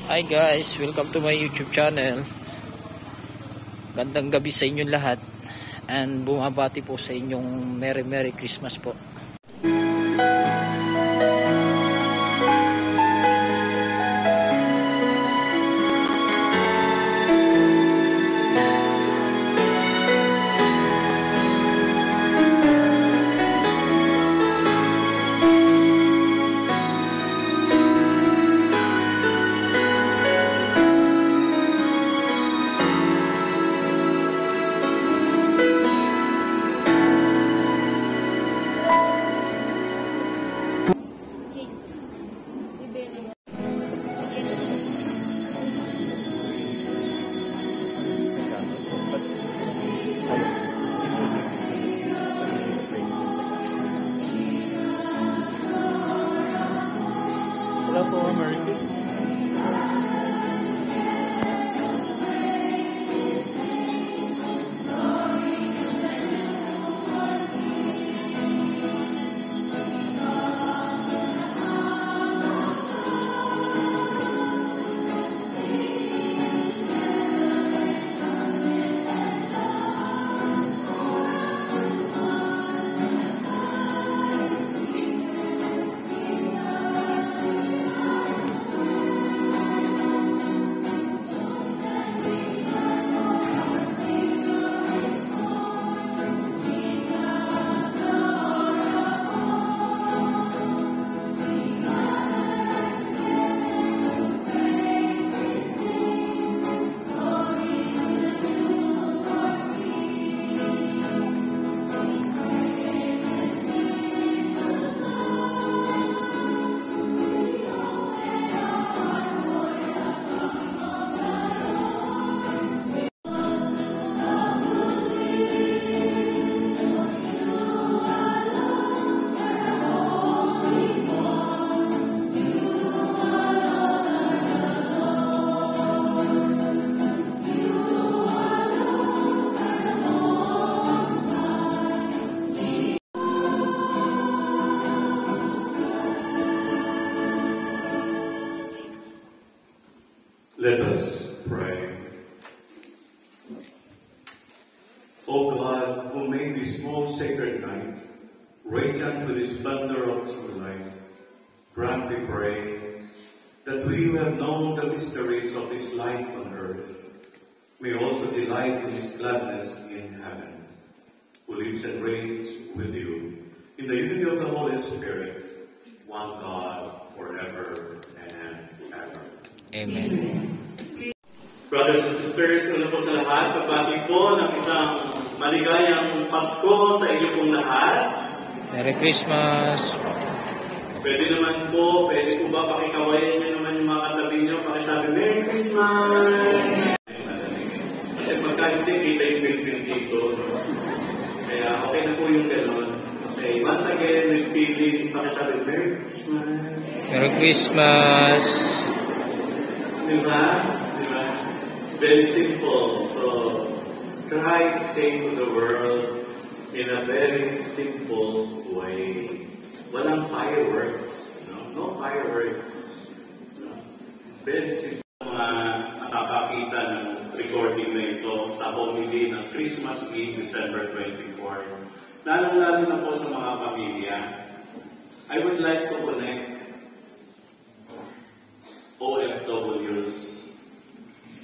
Hi guys, welcome to my YouTube channel. Gandang gabi sa inyong lahat and bumabati po sa inyong Merry Christmas po. Hello po, Merry Christmas. Let us pray. O God, who made this most sacred night radiant with the splendor of true light, grant, we pray, that we who have known the mysteries of this light on earth may also delight in His gladness in heaven, who lives and reigns with you in the unity of the Holy Spirit, one God, forever and ever. Amen. Brothers and sisters, una po sa lahat, pagbati po ng isang maligayang Pasko sa inyo pong lahat. Merry Christmas. Pwede po ba pakikawayan nyo naman yung mga katabi nyo, pakisabi, Merry Christmas! Kasi pagka hindi, kita yung building dito. Kaya okay na po yung gano'n. Okay, once again, nagpili, pakisabi, Merry Christmas! Merry Christmas. Diba? Very simple. So, Christ came to the world in a very simple way. Walang fireworks. No fireworks. Very simple. Mga nakakakita ng recording na ito sa homily ng Christmas Eve, December 24. Lalong-lalo na po sa mga pamilya. I would like to connect OFWs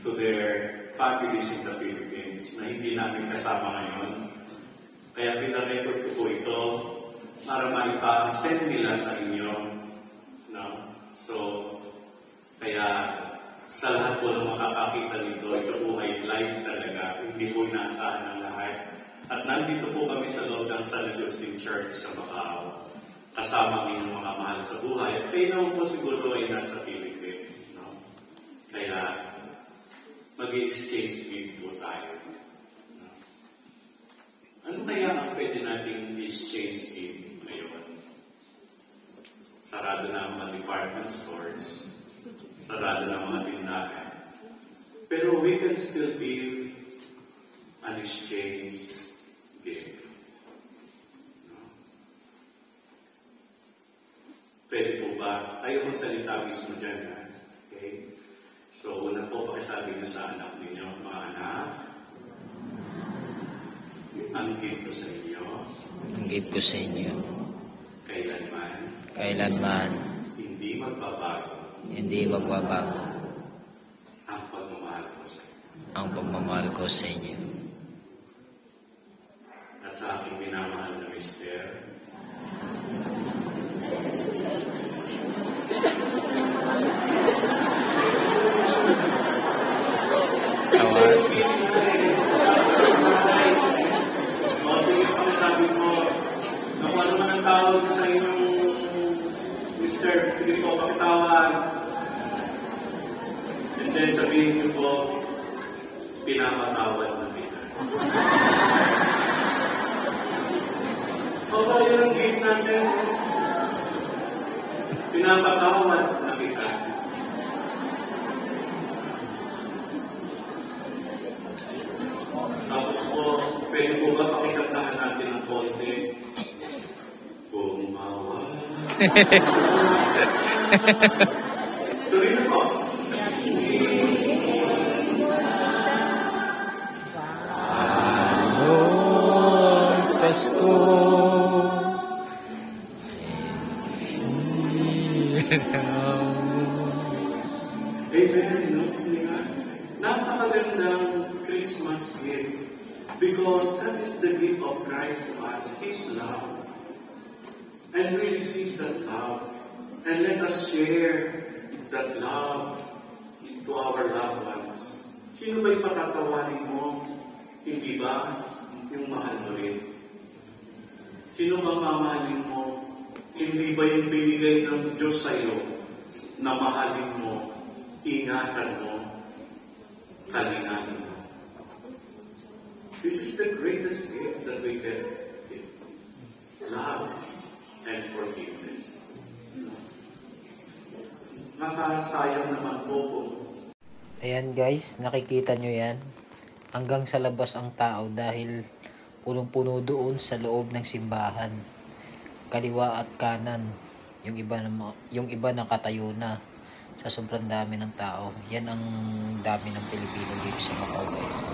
to their families in the Philippines na hindi namin kasama ngayon. Kaya pinarecord ko po ito para maipa-send nila sa inyo. No? So, kaya sa lahat po na makakakita nito, ito po ay live talaga. Hindi po inaasahan ng lahat. At nandito po kami sa loob ng San Agustin Church sa Macau. Kasama ang inyong mga mahal sa buhay. At kayo naman po siguro ay nasa Philippines. No? Kaya, mag-exchange gift po tayo. Ano kaya ang pwede nating exchange gift ngayon? Sarado na ang mga department stores. Sarado na ang mga tindahan. Pero we can still give an exchange gift. Pwede po ba? Ayaw magsalita mismo dyan. Okay? So, una po, pakisabi niyo sa anak ninyo, mga anak, ang gift ko sa inyo, ang gift ko sa inyo, kailanman, hindi magbabago, ang pagmamahal ko sa inyo. At sa aking minamahal na mister, sige, pakisabi mo, kung ano man ang tawag sa inyong mister, sige po, pakitawan. And then sabihin niyo po, pinapatawad na kita. Opo, yun ang gift natin. Pinapatawad na kita. Tapos po, pwede po ba pakikantahan natin ng konti? Bumawa. Tuloy na po. Pasko. Amen. Napakagandang Christmas gift because that is the gift of Christ to us, His love. And we receive that love. And let us share that love to our loved ones. Sino ba'y patatawarin mo? Hindi ba yung mahal mo rin? Sino bang mamahalin mo? Hindi ba yung binigay ng Diyos sa iyo na mahalin mo, ingatan mo, kalinganin mo? This is the greatest gift that we can give. Love and forgiveness. Nakasayang naman po kung ayan guys, nakikita nyo yan. Hanggang sa labas ang tao dahil punong-puno doon sa loob ng simbahan. Kaliwa at kanan. Yung iba nakatayo na sa sobrang dami ng tao. Yan ang dami ng Pilipino dito sa Macau guys.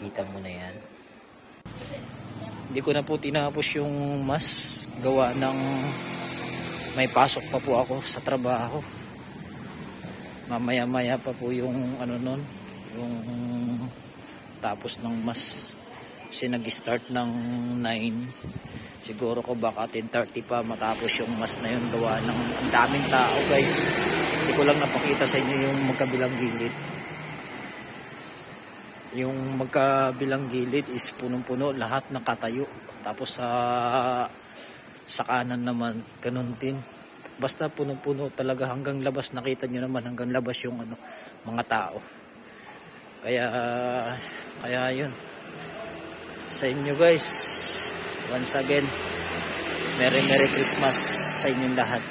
Kita mo na yan. Hindi ko na po tinapos yung mas gawa ng may pasok pa po ako sa trabaho. Mamaya-maya pa po yung ano nun, yung tapos ng mas kasi nag-start ng 9. Siguro ko baka 10:30 pa matapos yung mas na yun gawa ng ang daming tao guys. Hindi ko lang napakita sa inyo yung magkabilang gilid. Yung magkabilang gilid is punong-puno, lahat nakatayo. Tapos sa kanan naman ganun din. Basta puno-puno talaga hanggang labas, nakita nyo naman hanggang labas yung ano, mga tao. Kaya yun. Sa inyo guys, once again, Merry Christmas sa inyong lahat.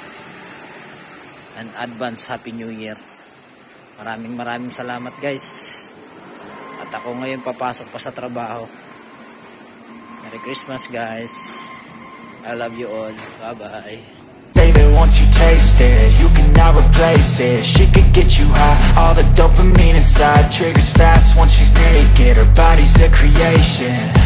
And advance Happy New Year. Maraming salamat guys. At ako ngayon papasok pa sa trabaho. Merry Christmas guys. I love you all. Bye-bye. Baby, once you taste it, you cannot replace it. She could get you high, all the dopamine inside triggers fast once she's naked. Her body's a creation.